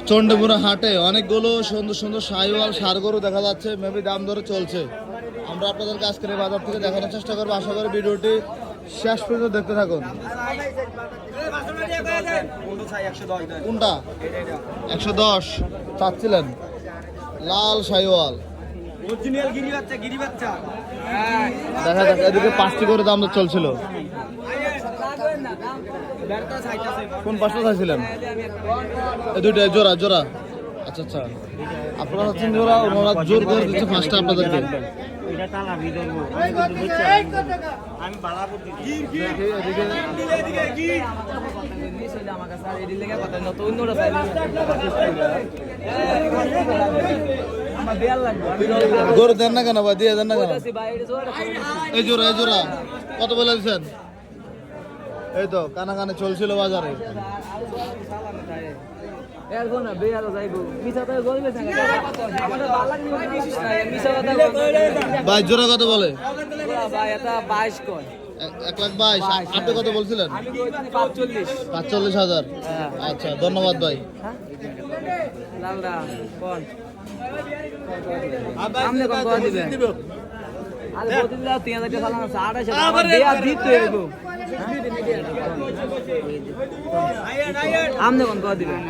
চন্ডীপুরা হাটে অনেকগুলো সুন্দর সুন্দর শাহিওয়াল ষাঁড় গরু দেখা যাচ্ছে, মেবি দাম ধরে চলছে। আমরা আপনাদেরকে আজকের এই বাজার থেকে দেখানোর চেষ্টা করবো। আশা করি ভিডিওটি শেষ পর্যন্ত দেখতে থাকুন। কোনটা 110 চাচ্ছিলেন? লাল শাহিওয়াল দেখা যাক, এদিকে 5টি করে দাম চলছিল। কোন পাঁচটা চাইছিলেন? এই দুইটা জোড়া জোড়া। আচ্ছা আচ্ছা, আপনারা হচ্ছেন জোড়া, ওনারা জোর করে দিচ্ছে ফার্স্টে আপনাদেরকে। গরু দেন না কেন ভাই, দিয়ে দেন না কেন? এই জোড়া এই জোড়া কত বলে দিচ্ছেন? এই তো কানা কানে চলছিল বাজারে। ভাই জোড়া কত বলে? 1,22,000। আপনি কত বলছিলেন? 45,000। আচ্ছা ধন্যবাদ ভাই। আমনে কোন দিবেন?